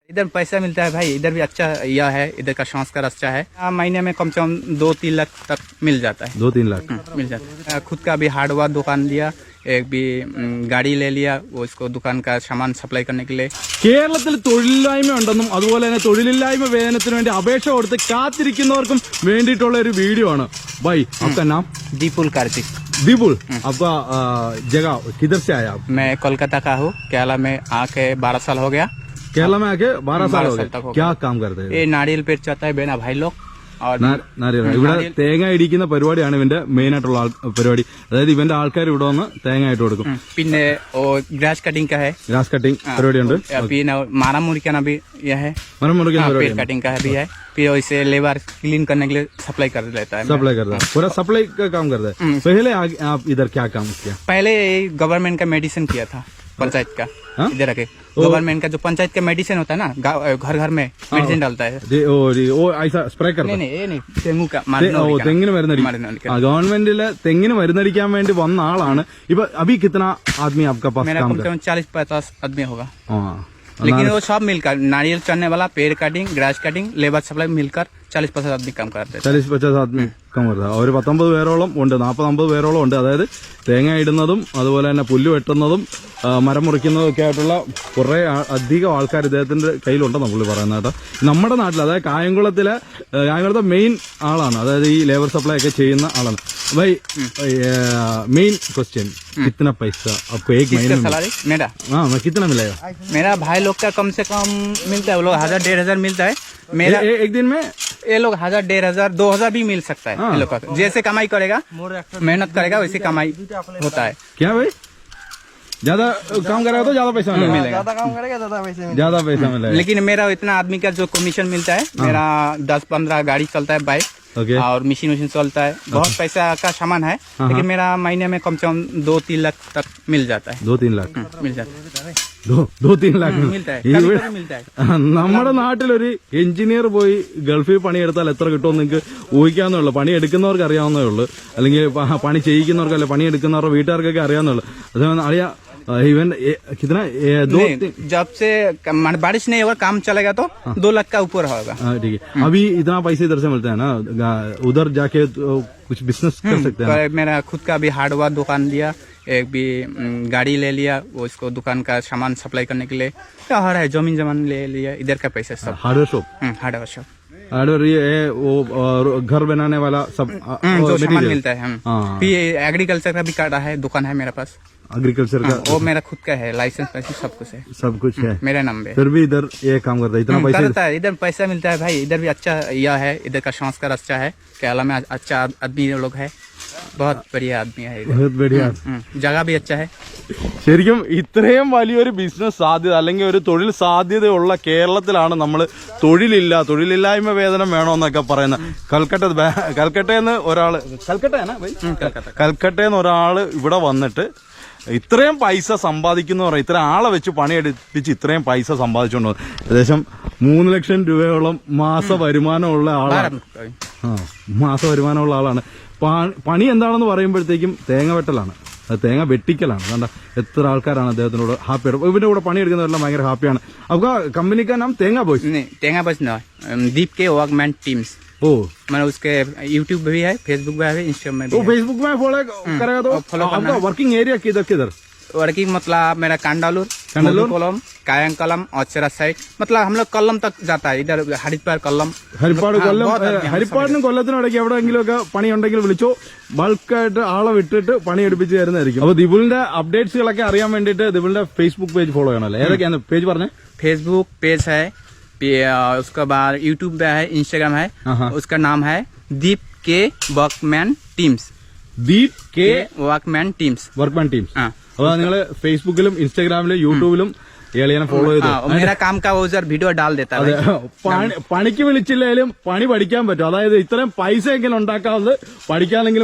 इधर पैसा मिलता है भाई, इधर भी अच्छा यह है, इधर का संस्कार अच्छा है। महीने में कम से कम 2-3 लाख तक मिल जाता है। 2-3 लाख मिल जाता है। खुद का भी हार्डवेयर दुकान लिया, एक भी गाड़ी ले लिया, वो इसको दुकान का सामान सप्लाई करने के लिए। കേരളത്തിൽ തൊഴിലില്ലായ്മ ഉണ്ടെന്നും അതുപോലെ തന്നെ തൊഴിലില്ലായ്മ വേതനത്തിന് വേണ്ടി അപേക്ഷ കൊടുത്ത് കാത്തിരിക്കുന്നവർക്കും വേണ്ടിയിട്ടുള്ള ഒരു വീഡിയോ ആണ്. भाई आपका नाम? दीपुल कार्तिक। दीपुल, आपका जगह किधर से आया आप? मैं कोलकाता का हूँ, केरला में आके 12 साल हो गया। केरला में आके 12 साल हो तक गए. हो क्या काम करते हैं? ये नारियल पेड़ चाहता है बेना भाई लोग। और ഇവിടെ തേങ്ങ ഇടിക്കുന്ന പരിപാടിയാണ് ഇവന്റെ മെയിൻ ആയിട്ടുള്ള പരിപാടി. അതായത് ഇവന്റെ ആൾക്കാർ ഇവിടെ വന്ന് തേങ്ങ ആയിട്ട് കൊടുക്കും. പിന്നെ ग्रास कटिंग का है, ഗ്രാസ് കട്ടിംഗ് പരിപാടിയുണ്ട്. പിന്നെ മരം മുറിക്കാൻ भी यह है, മരം മുറിക്കുന്ന पेड़ പരിപാടി कटिंग का भी है। फिर वैसे लेबर क्लीन करने के लिए सप्लाई कर लेता है। सप्लाई करता है, पूरा सप्लाई का काम करता है. पहले आप इधर क्या काम किया? पहले गवर्नमेंट का मेडिसिन किया था, पंचायत का। हाँ? इधर आके गवर्नमेंट का जो पंचायत का मेडिसिन होता है ना, घर घर में मेडिसिन डालता है। ഓ ഐസ സ്പ്രേ करता है. नहीं ये नहीं, तेंगू का തെങ്ങിന് മരുന്നടിക്കാൻ. ഗവൺമെന്റില് തെങ്ങിന് മരുന്നടിക്കാൻ വേണ്ടി വന്ന ആളാണ്. ഇപ്പൊ अभी कितना आदमी आपका पास मेरा काम कम कर? से कम 40-50 आदमी होगा। हाँ, लेकिन वो सब मिलकर नारियल चढ़ने वाला, पेड़ cutting, grass cutting, labour supply मिलकर 40-50 आदमी काम करते हैं। 40-50 ആദ്മി കം करता है. ഒരു 19 പേരോളം ഉണ്ട്, 40-50 പേരോളം ഉണ്ട്. അതായത് തേങ്ങ ഇടുന്നതും അതുപോലെ തന്നെ പുല്ല് വെട്ടുന്നതും മരം മുറിക്കുന്നതും ഒക്കെ ആയിട്ടുള്ള കുറെ അധികം ആൾക്കാർ ഇദ്ദേഹത്തിന്റെ കയ്യിലുണ്ടെന്ന് പുള്ളി പറയുന്നത് കേട്ടോ. നമ്മുടെ നാട്ടിൽ അതായത് കായംകുളത്തെ മെയിൻ ആളാണ്, അതായത് ഈ ലേബർ സപ്ലൈ ഒക്കെ ചെയ്യുന്ന ആളാണ്. भाई मेन क्वेश्चन, कितना पैसा आपको एक महीने में? सैलरी मेरा कितना मिलेगा? मेरा भाई लोग का कम से कम मिलता है, वो लोग 1000-1500 मिलता है। मेरा एक दिन में ये लोग 1000-1500 2000 भी मिल सकता है। ये लोग का जैसे कमाई करेगा, मेहनत करेगा, वैसे कमाई होता है। क्या भाई, ज्यादा काम करेगा तो ज्यादा पैसा मिलेगा, ज्यादा काम करेगा ज्यादा पैसा मिलेगा. लेकिन मेरा इतना आदमी का जो कमीशन मिलता है, मेरा 10-15 गाड़ी चलता है, बाइक और मशीन चलता है, बहुत पैसा का सामान है। लेकिन मेरा महीने में कम से कम 2-3 लाख तक मिल जाता है। 2-3 लाख मिल जाता है, 2-3 लाख मिलता है, कभी मिलता है। നമ്മുടെ നാട്ടിലൊരു എഞ്ചിനീയർ പോയി ഗൾഫിൽ പണിയെടുത്താൽ എത്ര കിട്ടുമെന്ന് നിങ്ങൾക്ക് ഊഹിക്കാവുന്നേ ഉള്ളൂ. പണി എടുക്കുന്നവർക്ക് അറിയാവുന്നേ ഉള്ളൂ, അല്ലെങ്കിൽ പണി ചെയ്യിക്കുന്നവർക്ക് അല്ലെ പണി എടുക്കുന്നവരുടെ വീട്ടുകാർക്കൊക്കെ അറിയാവുന്നേ ഉള്ളൂ. അതേപോലെ അറിയാം इवन कितना जब से बारिश नहीं होगा, काम चलेगा तो 2 लाख का ऊपर होगा. ठीक है. अभी इतना पैसे इधर से मिलता है ना, उधर जाके कुछ बिजनेस कर सकते हैं. मेरा खुद का भी हार्डवेयर दुकान लिया, एक भी गाड़ी ले लिया, वो इसको दुकान का सामान सप्लाई करने के लिए. हर है जमीन ले लिया, इधर का पैसा सब. Hardware shop, hardware shop, hardware ये वो घर बनाने वाला सब जो सामान मिलता है. फिर एग्रीकल्चर का भी कार्ड है, दुकान है मेरे पास एग्रीकल्चर का. वो मेरा खुद का है, लाइसेंस सब कुछ है, सब कुछ है मेरा नाम पे. फिर भी इधर ये काम करता है, इतना पैसा करता है. इधर पैसा मिलता है भाई, इधर भी अच्छा यह है, इधर का संस्कार अच्छा है. केरला में अच्छा आदमी लोग है, बहुत बढ़िया आदमी है, बहुत बढ़िया. जगह भी अच्छा है. ശരിക്കും ഇത്രയും വലിയൊരു ബിസിനസ് സാധ്യത അല്ലെങ്കിൽ ഒരു തൊഴിൽ സാധ്യതയുള്ള കേരളത്തിലാണ് നമ്മൾ തൊഴിലില്ലായ്മ വേതനം വേണമെന്നൊക്കെ പറയുന്നത്. കൽക്കട്ടയെന്ന് ഒരാള് കൽക്കട്ടയെന്ന് ഒരാള് ഇവിടെ വന്നിട്ട് ഇത്രയും പൈസ സമ്പാദിക്കുന്ന പറയാം, ഇത്ര ആളെ വെച്ച് പണിയെടുപ്പിച്ച് ഇത്രയും പൈസ സമ്പാദിച്ചുകൊണ്ട് ഏകദേശം 3 ലക്ഷം രൂപയോളം മാസ വരുമാനമുള്ള ആളാണ്. മാസ വരുമാനമുള്ള ആളാണ്. പണി എന്താണെന്ന് പറയുമ്പോഴത്തേക്കും തേങ്ങ വെട്ടലാണ്, തേങ്ങ വെട്ടിക്കലാണ്. കണ്ട എത്ര ആൾക്കാരാണ് അദ്ദേഹത്തിനോട് ഹാപ്പിയാണ്. ഇവന്റെ കൂടെ പണിയെടുക്കുന്നവരെല്ലാം ഭയങ്കര ഹാപ്പിയാണ്. आपका कंपनी का नाम तेंगा बॉयज? नहीं, तेंगा बॉयज ना, दीप के वर्कमैन टीम्स. ओ मैंने उसके यूट्यूब भी है, फेसबुक भी है, इंस्टाग्राम में भी. तो फेसबुक में फॉलो करेगा तो आपका वर्किंग एरिया किधर? वर्किंग मतलब मेरा कांडालूर, कोलम, कायंकलम, औचरा साइड, मतलब हम लोग कलम तक जाता है. इधर हरिपाड़ कलम, ഹരിപ്പാടിനും കൊല്ലത്തിനും ഇടയ്ക്ക് എവിടെയെങ്കിലും ഒക്കെ പണി ഉണ്ടെങ്കിൽ വിളിച്ചോ, ബൾക്കായിട്ട് ആളെ വിട്ടിട്ട് പണിയെടുപ്പിച്ച് തരുന്നതായിരിക്കും. അപ്പൊ ദിബുലിന്റെ അപ്ഡേറ്റ്സുകളൊക്കെ അറിയാൻ വേണ്ടിയിട്ട് ദിബുലിന്റെ ഫേസ്ബുക്ക് പേജ് ഫോളോ ചെയ്യണമല്ലോ. ഏതൊക്കെയാണ് പേജ് പറഞ്ഞേ? फेसबुक पेज है, उसके बाद यूट्यूब पे है, इंस्टाग्राम है. उसका नाम है दीप के workman teams. Deep K workman teams. അപ്പൊ നിങ്ങള് ഫേസ്ബുക്കിലും ഇൻസ്റ്റാഗ്രാമിലും യൂട്യൂബിലും ഏളിയനെ ഫോളോ ചെയ്തു. വീഡിയോ ഡാൽ ദേത്താ. പണിക്ക് വിളിച്ചില്ലെങ്കിലും പണി പഠിക്കാൻ പറ്റും. അതായത് ഇത്രയും പൈസ എങ്കിലും ഉണ്ടാക്കാവുന്നത് പഠിക്കാനെങ്കിലും